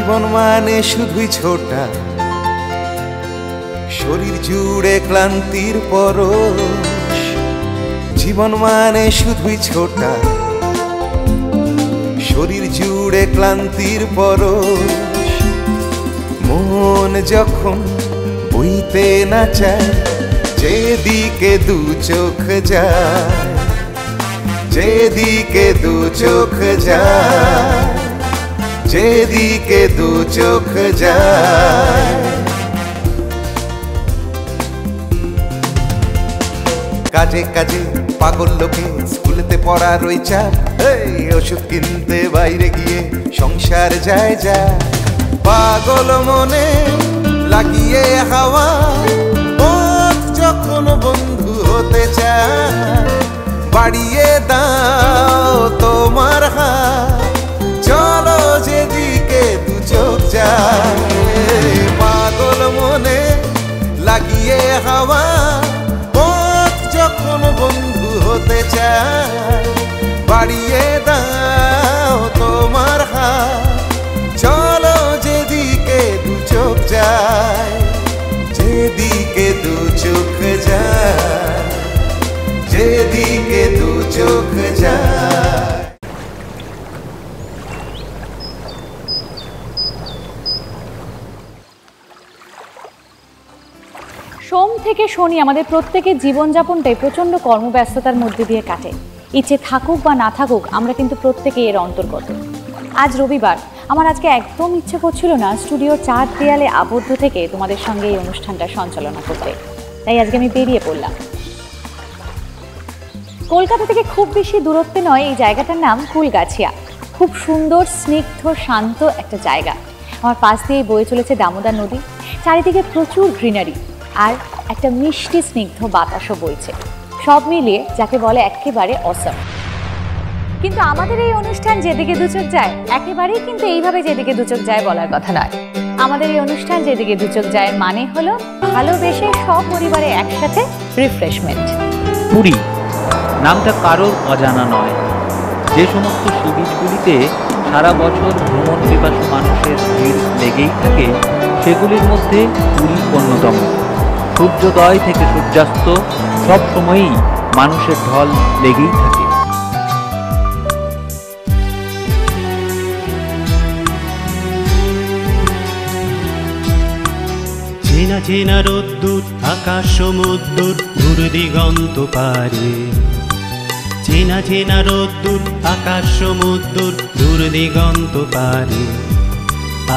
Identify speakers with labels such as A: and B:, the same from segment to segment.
A: জীবন মানে শুধুই ছোটা, শরীর জুড়ে ক্লান্তির পরশ। জীবন মানে শুধুই ছোটা, শরীর জুড়ে ক্লান্তির পরশ। মন যখন বইতে না চায়, যেদিকে দু চোখ যায়, যেদিকে দু চোখ যায়, যেদিকে দু চোখ যায়। কাজে কাজে পাগল লোকে স্কুলেতে পড়া রই চাপ, ওষুধ কিনতে বাইরে গিয়ে সংসার যায় যা। পাগল মনে লাগিয়ে হাওয়া, পথ যখন বন্ধু হতে চায়, বাড়িয়ে দাও তোমার হাত, চলো যেদিকে দু চোখ যায়। পাগল মনে লাগিয়ে হাওয়া, পথ যখন বন্ধু হতে চায়, বাড়িয়ে দাও তোমার হাত, চলো যেদিকে দু চোখ যায়, যেদিকে দু চোখ যায়, যেদিকে দু চোখ যায়।
B: সোম থেকে শনি আমাদের প্রত্যেকের জীবনযাপনটাই প্রচণ্ড কর্মব্যস্ততার মধ্যে দিয়ে কাটে। ইচ্ছে থাকুক বা না থাকুক, আমরা কিন্তু প্রত্যেকে এর অন্তর্গত। আজ রবিবার, আমার আজকে একদম ইচ্ছে করছিল না স্টুডিওর 4 দেয়ালে আবদ্ধ থেকে তোমাদের সঙ্গে এই অনুষ্ঠানটা সঞ্চালনা করতে, তাই আজকে আমি বেরিয়ে পড়লাম। কলকাতা থেকে খুব বেশি দূরত্বে নয় এই জায়গাটার নাম কুলগাছিয়া। খুব সুন্দর, স্নিগ্ধ, শান্ত একটা জায়গা। আমার পাশ দিয়ে বয়ে চলেছে দামোদর নদী, চারিদিকে প্রচুর গ্রিনারি, আর একটা মিষ্টি স্নিগ্ধ বাতাসও বইছে। সব মিলিয়ে যাকে বলে একেবারে অসম। কিন্তু আমাদের এই অনুষ্ঠান যেদিকে দু চোখ যায়, একেবারেই কিন্তু এইভাবে যেদিকে দু চোখ যায় বলার কথা নয়। আমাদের এই অনুষ্ঠান যেদিকে দু চোখ যায় মানে হলো ভালোবেসে সপরিবারে একসাথে রিফ্রেশমেন্ট।
C: পুরী নামটা কারোর অজানা নয়। যে সমস্ত সি বিচগুলিতে সারা বছর ভ্রমণ পিপাসু মানুষের ভিড় লেগেই থাকে, সেগুলির মধ্যে পুরী অন্যতম। সূর্যোদয় থেকে সূর্যাস্ত সব সময়ই মানুষের ঢল লেগেই থাকে।
D: চেনা চেনা রোদ্দুর, আকাশ সমুদ্র, দূর দিগন্ত পারে। চেনা চেনা রোদ্দুর, আকাশ সমুদ্র, দূর দিগন্ত পারে।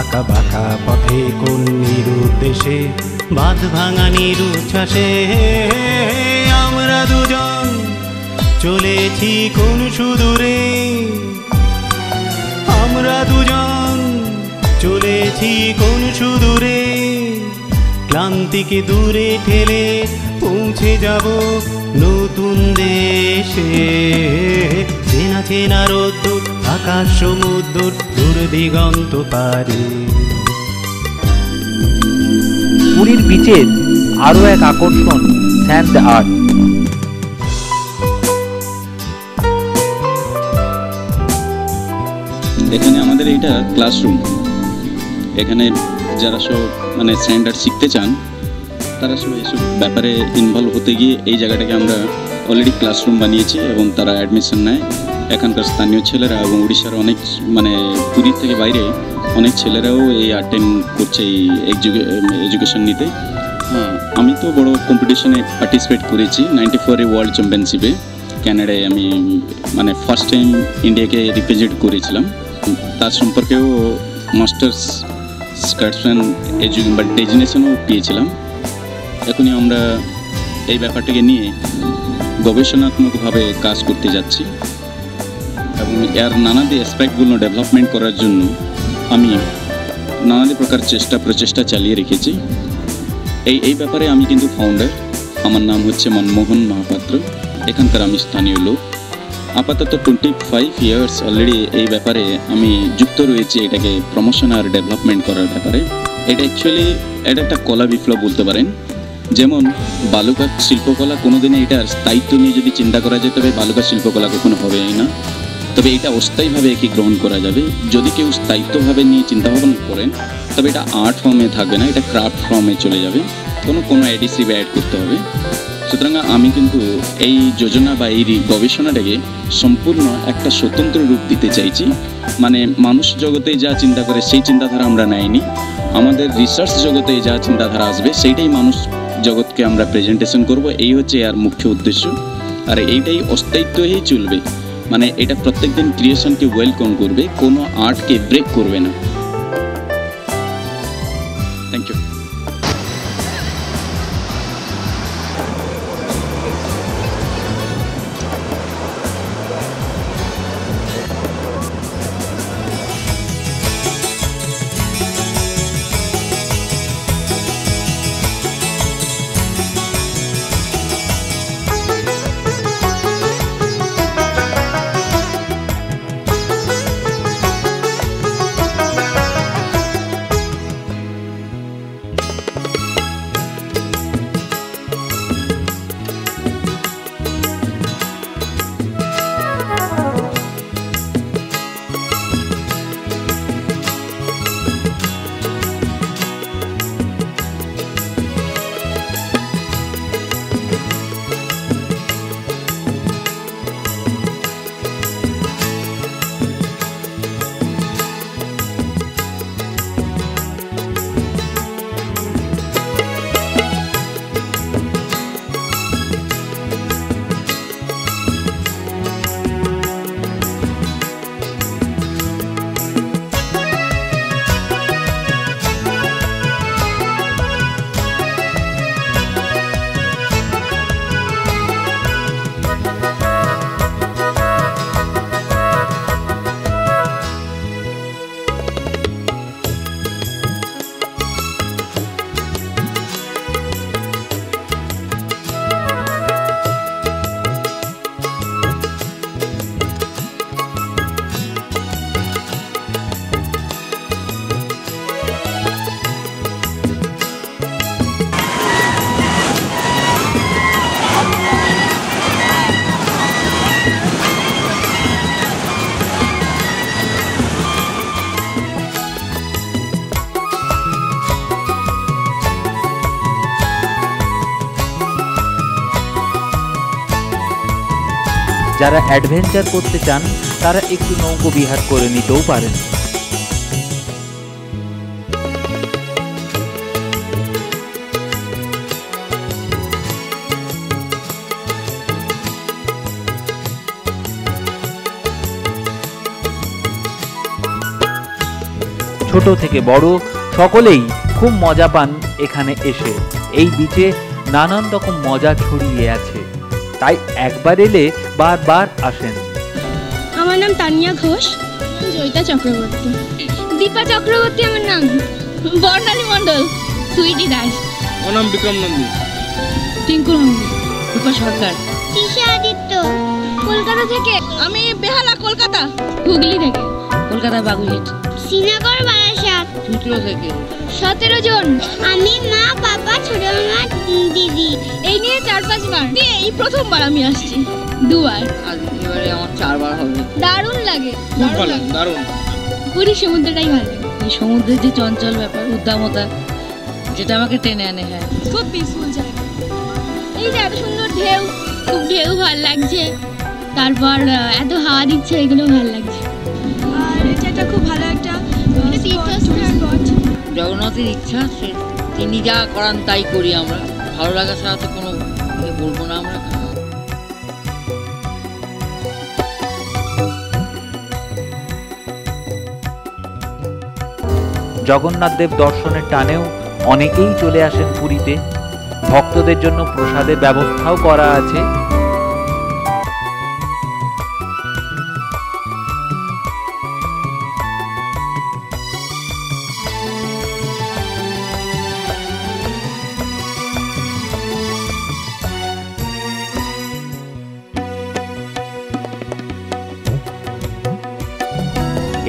D: আঁকা বাঁকা পথে কোন নিরুদ্দেশে, বাঁধ ভাঙা নিরুচ্ছ্বাসে আমরা দুজন চলেছি কোন সুদূরে। আমরা দুজন চলেছি কোন সুদূরে, ক্লান্তিকে দূরে ঠেলে পৌঁছে যাব নতুন দেশে। চেনা চেনা রোদ্দুর, আকাশ সমুদ্র, দূর দিগন্ত পারে।
C: পুরীর বিচের আরও এক আকর্ষণ স্যান্ড আর্ট।
E: এখানে আমাদের এইটা ক্লাসরুম। এখানে যারা সব মানে স্যান্ড আর্ট শিখতে চান, তারা সব এসব ব্যাপারে ইনভলভ হতে গিয়ে এই জায়গাটাকে আমরা অলরেডি ক্লাসরুম বানিয়েছি এবং তারা অ্যাডমিশন নেয়। এখানকার স্থানীয় ছেলেরা এবং উড়িষ্যার অনেক মানে পুরীর থেকে বাইরে অনেক ছেলেরাও এই অ্যাটেন্ড করছে এই এডুকেশন নিতে। হ্যাঁ, আমি তো বড় কম্পিটিশনে পার্টিসিপেট করেছি 94 ওয়ার্ল্ড চ্যাম্পিয়নশিপে ক্যানাডায়। আমি মানে ফার্স্ট টাইম ইন্ডিয়াকে রিপ্রেজেন্ট করেছিলাম। তার সম্পর্কেও মাস্টার্স স্কার্টসম্যান ডেজিনেশনও পেয়েছিলাম। এখনই আমরা এই ব্যাপারটাকে নিয়ে গবেষণাত্মকভাবে কাজ করতে যাচ্ছি এবং এর নানাদি অ্যাসপেক্টগুলো ডেভেলপমেন্ট করার জন্য আমি নানাদি প্রকার প্রচেষ্টা চালিয়ে রেখেছি। এই ব্যাপারে আমি কিন্তু ফাউন্ডার। আমার নাম হচ্ছে মনমোহন মহাপাত্র। এখানকার আমি স্থানীয় লোক। আপাতত 25 ইয়ার্স অলরেডি এই ব্যাপারে আমি যুক্ত রয়েছি, এটাকে প্রমোশন আর ডেভেলপমেন্ট করার ব্যাপারে। এটা অ্যাকচুয়ালি এটা একটা কলা বিপ্লব বলতে পারেন। যেমন বালুকার শিল্পকলা কোনোদিনই এটার স্থায়িত্ব নিয়ে যদি চিন্তা করা যায়, তবে বালুকার শিল্পকলা কখনো হবেই না। তবে এটা অস্থায়ীভাবে একে গ্রহণ করা যাবে। যদি কেউ স্থায়িত্বভাবে নিয়ে চিন্তাভাবনা করেন তবে এটা আর্ট ফর্মে থাকবে না, এটা ক্রাফট ফর্মে চলে যাবে, কোনো অ্যাডিসিভ অ্যাড করতে হবে। সুতরাং আমি কিন্তু এই যোজনা বা এই গবেষণাটাকে সম্পূর্ণ একটা স্বতন্ত্র রূপ দিতে চাইছি। মানে মানুষ জগতে যা চিন্তা করে সেই চিন্তাধারা আমরা নেইনি, আমাদের রিসার্চ জগতে যা চিন্তাধারা আসবে সেইটাই মানুষ জগৎকে আমরা প্রেজেন্টেশন করব, এই হচ্ছে এর মুখ্য উদ্দেশ্য। আর এইটাই অস্থায়িত্ব হয়েই চলবে, মানে এটা প্রত্যেকদিন ক্রিয়েশনকে ওয়েলকাম করবে, কোনো আর্টকে ব্রেক করবে না। Thank you.
C: যারা অ্যাডভেঞ্চার করতে চান তারা একটু নৌকো বিহার করে নিতেও পারেন। ছোট থেকে বড় সকলেই খুব মজা পান এখানে এসে। এই বিচে নানান রকম মজা ছড়িয়ে আছে, তাই একবার এলে বারবার আসেন।
F: আমার নাম তানিয়া ঘোষ। জয়িতা চক্রবর্তী। দীপা চক্রবর্তী আমার নাম। বর্ণালী মণ্ডল। সুইটি দাস।
G: আমার নাম বিক্রম নন্দী।
F: টিঙ্কু নন্দী।
H: রূপা সরকার।
F: তিশা আদিত্য। কলকাতা থেকে। আমি বেহালা কলকাতা। হুগলি থেকে।
H: কলকাতা বাগুইহাট।
F: শ্রীনগর বারাসাত।
H: সূত্র থেকে।
F: 17 জন। আমি মা, বাবা, ছোট মামা, দিদি। এই নিয়ে 4-5 বার। এই প্রথমবার আমি আসছি। দুবার।
H: আর এবারে আমার 4 বার হবে।
F: দারুণ লাগে।
G: খুব ভালো, দারুণ।
F: পুরী সমুদ্রটাই ভালো লাগে।
H: এই সমুদ্রের যে চঞ্চল ব্যাপার, উদ্দামতা, যেটা আমাকে টেনে আনে। হ্যাঁ,
F: খুব পিসফুল জায়গা। এই যে এত সুন্দর ঢেউ, খুব ঢেউ ভালো লাগছে। তারপর এত হাওয়া দিচ্ছে, এগুলো ভালো লাগছে। আর এটা একটা খুব ভালো একটা স্পট।
H: জগন্নাথের ইচ্ছা, সে তিনি যা করান তাই করি আমরা। ভালো লাগা ছাড়া তো কোনো বলবো না আমরা।
C: জগন্নাথ দেব দর্শনের টানেও অনেকেই চলে আসেন পুরীতে। ভক্তদের জন্য প্রসাদের ব্যবস্থাও করা আছে।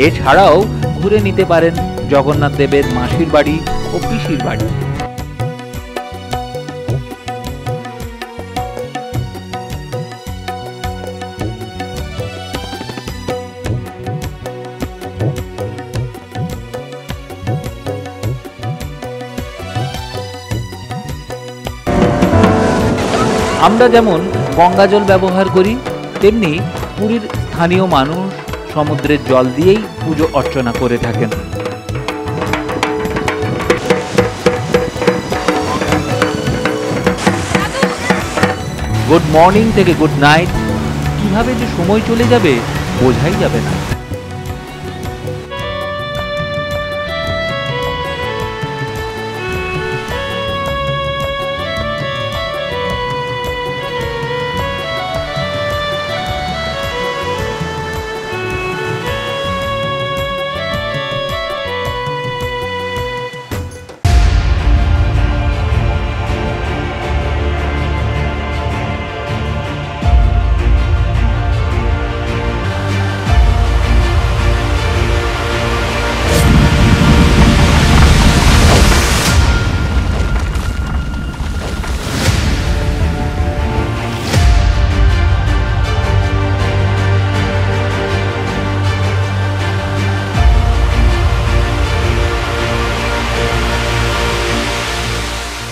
C: এছাড়াও ঘুরে নিতে পারেন জগন্নাথ দেবের মাসির বাড়ি ও পিসির বাড়ি। আমরা যেমন গঙ্গা জল ব্যবহার করি, তেমনি পুরীর স্থানীয় মানুষ সমুদ্রের জল দিয়েই পুজো অর্চনা করে থাকেন। গুড মর্নিং থেকে গুড নাইট, কিভাবে যে সময় চলে যাবে বোঝাই যাবে না।